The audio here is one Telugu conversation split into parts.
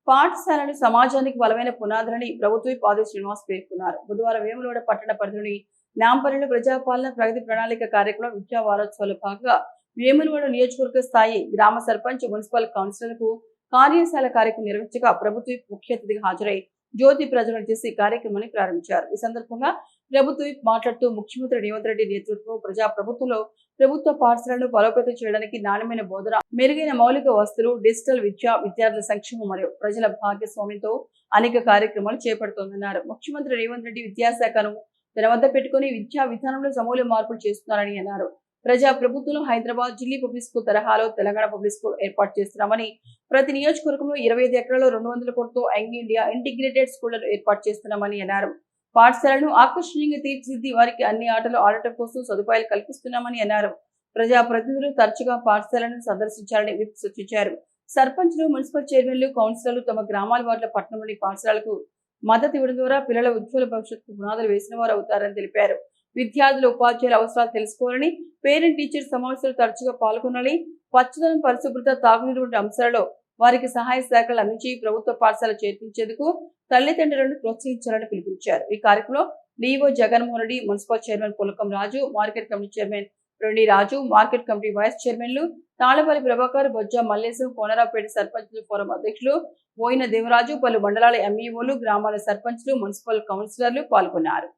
పాఠశాలలు సమాజానికి బలమైన పునాదులని ప్రభుత్వ పాదే శ్రీనివాస్ పేర్కొన్నారు. బుధవారం వేములవాడ పట్టణ పరిధిలోని నాంపల్లిలో ప్రజాపాలన ప్రగతి ప్రణాళిక కార్యక్రమం విద్యా వారోత్సవాలు భాగంగా వేములవాడ నియోజకవర్గ స్థాయి గ్రామ సర్పంచ్ మున్సిపల్ కౌన్సిలర్లకు కార్యశాల కార్యక్రమం నిర్వహించగా ప్రభుత్వ ముఖ్య అతిథిగా హాజరై జ్యోతి ప్రజ్వలన చేసి కార్యక్రమాన్ని ప్రారంభించారు. ఈ సందర్భంగా ప్రభుత్వ మాట్లాడుతూ ముఖ్యమంత్రి రేవంత్ రెడ్డి నేతృత్వంలో ప్రజా ప్రభుత్వంలో ప్రభుత్వ పాఠశాలను బలోపేతం చేయడానికి నాణ్యమైన బోధన, మెరుగైన మౌలిక వసతులు, డిజిటల్ విద్యార్థుల సంక్షేమం మరియు ప్రజల భాగస్వామ్యంతో అనేక కార్యక్రమాలు చేపడుతోందన్నారు. ముఖ్యమంత్రి రేవంత్ రెడ్డి విద్యాశాఖను తన వద్ద పెట్టుకుని విద్యా విధానంలో సమూల మార్పులు చేస్తున్నారని అన్నారు. ప్రజా ప్రభుత్వంలో హైదరాబాద్ ఢిల్లీ పబ్లిక్ స్కూల్ తరహాలో తెలంగాణ పబ్లిక్ స్కూల్ ఏర్పాటు చేస్తున్నామని, ప్రతి నియోజకవర్గంలో 25 ఎకరాల్లో 200 కోట్లతో యంగ్ ఇండియా ఇంటిగ్రేటెడ్ స్కూళ్లను ఏర్పాటు చేస్తున్నామని అన్నారు. పాఠశాలను ఆకర్షణీయంగా తీర్చిదిద్ది వారికి అన్ని ఆటలు ఆడటం కోసం సదుపాయాలు కల్పిస్తున్నామని అన్నారు. ప్రజా ప్రతినిధులు తరచుగా పాఠశాలను సందర్శించాలని విప్ సూచించారు. సర్పంచ్లు, మున్సిపల్ చైర్మన్లు, కౌన్సిలర్లు తమ గ్రామాల వార్డుల పట్టణంలోని పాఠశాలకు మద్దతు ఇవ్వడం ద్వారా పిల్లల ఉజ్వల భవిష్యత్తుకు పునాదులు వేసిన వారు అవుతారని తెలిపారు. విద్యార్థులు, ఉపాధ్యాయుల అవసరాలు తెలుసుకోవాలని, పేరెంట్ టీచర్ సమావేశాలు తరచుగా పాల్గొనాలని, పచ్చదనం, పరిశుభ్రత, తాగునీరు వంటి అంశాలలో వారికి సహాయ శాఖలు అందించి ప్రభుత్వ పాఠశాల చేర్పించేందుకు తల్లిదండ్రులను ప్రోత్సహించాలని పిలుపునిచ్చారు. ఈ కార్యక్రమంలో DO Jaganmohan Reddy, municipal chairman Pulakam Raju, market committee chairman Reddy Raju, market committee vice చైర్మన్లు తాళపల్లి ప్రభాకర్, బొజ్జ మల్లేశం, కోనరాపేట సర్పంచ్ల ఫోరం అధ్యక్షులు బోయిన దేవరాజు, పలు మండలాల ఎంఈఓలు, గ్రామాల సర్పంచ్లు, మున్సిపల్ కౌన్సిలర్లు పాల్గొన్నారు.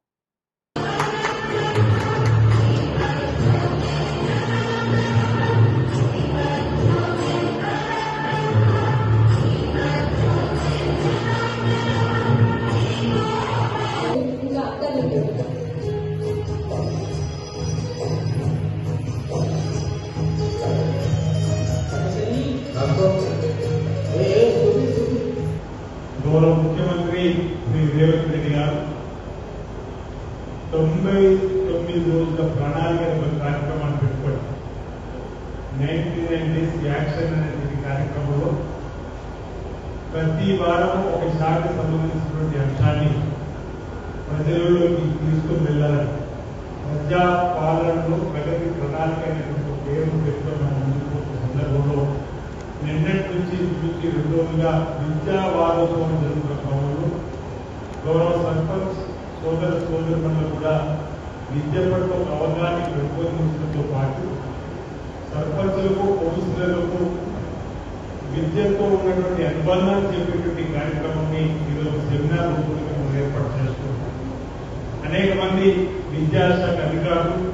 గౌరవ ముఖ్యమంత్రి శ్రీ రేవంత్ రెడ్డి గారు 99 రోజుల ప్రణాళిక కార్యక్రమాన్ని పెట్టుకోండి. 99 డేస్ యాక్షన్ అనేటువంటి కార్యక్రమంలో ప్రతి వారం ఒక శాఖకు సంబంధించినటువంటి అంశాన్ని ప్రజలలోకి తీసుకుని వెళ్ళాలని ప్రజా పాలనలో ప్రగతి ప్రణాళిక అనేటువంటి పేరు పెట్టుకున్న ముందుకు సందర్భంలో నిన్నటి నుంచి రెండోగా విద్యా వారోత్సవం జరుగుతున్న క్రమంలో గౌరవ సర్పంచ్ సోదరులను కూడా విద్య పట్ల అవగాహన పెంపొందించడంతో పాటు సర్పంచులకు, కౌన్సిలర్లకు విద్యతో ఉన్నటువంటి అనుబంధాన్ని చెప్పేటువంటి కార్యక్రమాన్ని ఈరోజు సెమినార్ రూపంలో మనం ఏర్పాటు చేస్తున్నాం. అనేక మంది విద్యాశాఖ అధికారులు,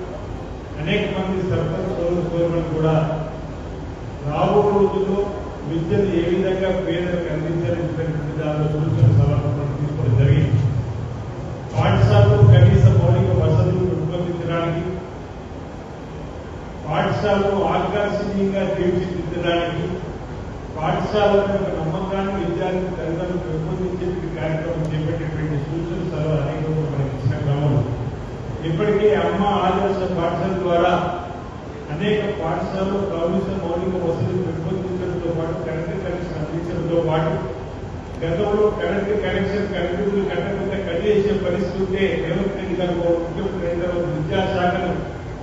అనేక మంది సర్పంచ్ సోదరులను కూడా రాబో రోజుల్లో విద్యను ఏ విధంగా పేదలకు అందించాలనేటువంటి దానిలో సూచన సలహాలు తీసుకోవడం జరిగింది. పాఠశాలలో కనీస మౌలిక వసతులు రూపొందించడానికి, పాఠశాలలో ఆకర్షణీయంగా తీర్చిదిద్దడానికి, పాఠశాలలో నమ్మకాన్ని విద్యార్థి తల్లిదండ్రులు పెంపొందించే కార్యక్రమం చేపట్టేటువంటి సూచన సలహాలు అనేక మనకి ఇచ్చిన క్రమంలో ఇప్పటికే అమ్మ ఆదర్శ పాఠశాల ద్వారా అనేక పాఠశాలలో కనీస మౌలిక వసతులు పెంపొందించడంతో పాటు కరెంటు కనెక్షన్ అందించడంతో పాటు గతంలో కరెంటు బిల్లులు కట్టకుండా కట్టేసే పరిస్థితి ఉంటే రేవంత్ రెడ్డి గారు ముఖ్యమంత్రి విద్యాశాఖను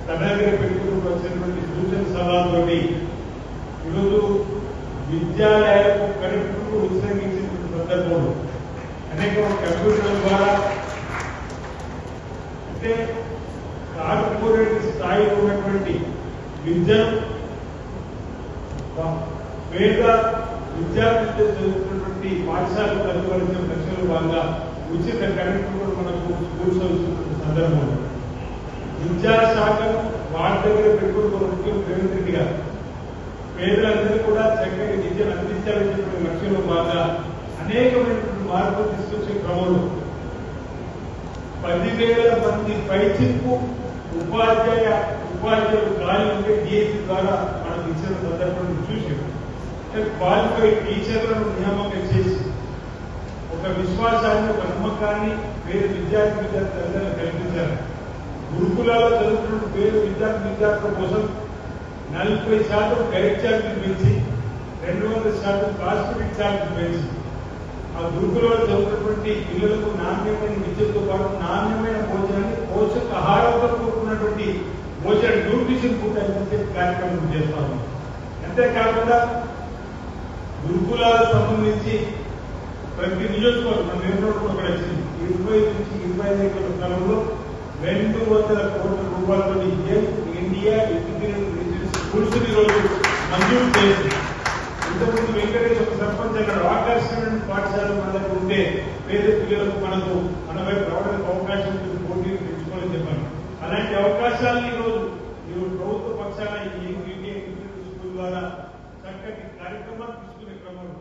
తన దగ్గర పెట్టుకుని వచ్చినటువంటి సూచన సలహాలతోటి ఈరోజు విద్యాలయాలకు కరెంటు ఉత్సర్గించినటువంటి సందర్భంలో అనేక కంప్యూటర్ల ద్వారా అంటే కార్పొరేట్ స్థాయిలో ఉన్నటువంటి విద్యను పేద విద్యార్థులతో చదువుతున్నటువంటి పాఠశాలకు అందువలసిన లక్ష్యంలో భాగంగా ఉచిత కరెంటు కూడా మనకు స్కూల్స్ అవుతున్న సందర్భంలో విద్యాశాఖను వారి దగ్గర పెట్టుకుని ముఖ్యమంత్రి రేవంత్ రెడ్డి గారు పేదలందరూ కూడా చక్కగా విద్యను అందించాలని చెప్పిన లక్ష్యంలో భాగంగా అనేకమైనటువంటి మార్పులు తీసుకొచ్చే క్రమంలో 10,000 మంది పైచిక్కు ఉపాధ్యాయులు ఖాళీ ఉంటే డిఎస్సి ద్వారా మనకు ఇచ్చిన సందర్భం చూసి క్వాలిఫైడ్ టీచర్లను నియామకం చేసి ఒక విశ్వాసాన్ని, ఒక నమ్మకాన్ని పేరు విద్యార్థులందరూ కల్పించారు. గురుకులాల్లో చదువుతున్న పేరు విద్యార్థుల కోసం 40% డైరెక్ట్ ఛార్జీలు పెంచి 200% కాస్మెటిక్ ఛార్జీలు పెంచి ఆ గురుకులలో చదువుతున్నటువంటి పిల్లలకు నాణ్యమైన విద్యతో పాటు నాణ్యమైన భోజనాన్ని పోషకాహారంతో కూడుకున్నటువంటి భోజన న్యూట్రిషన్ ఫుడ్ అందించే కార్యక్రమం చేస్తాము. అంతేకాకుండా గురుకులాలకు సంబంధించి ప్రతి నియోజకవర్గం మన వేమనోడు కూడా వచ్చింది 20 నుంచి 25 ఎకరాల స్థలంలో 200 కోట్ల రూపాయలతో ఇండియా ఇంటిగ్రేటెడ్ స్కూల్స్ ఈరోజు మంజూరు చేసింది. ఇంతకుముందు వెంకటేష్ ఒక సర్పంచ్ అక్కడ ఆకర్షణ పాఠశాల మన దగ్గర ఉంటే పేద పిల్లలకు మనకు మన వైపు రావడానికి అవకాశం ఉంటుంది, పోటీలు పెంచుకోవాలని చెప్పాను. అలాంటి అవకాశాలను ఈరోజు ప్రభుత్వ పక్షాన ఈ ఇండియా ఇంటిగ్రేటెడ్ స్కూల్ ద్వారా చక్కటి కార్యక్రమాలు తీసుకునే క్రమంలో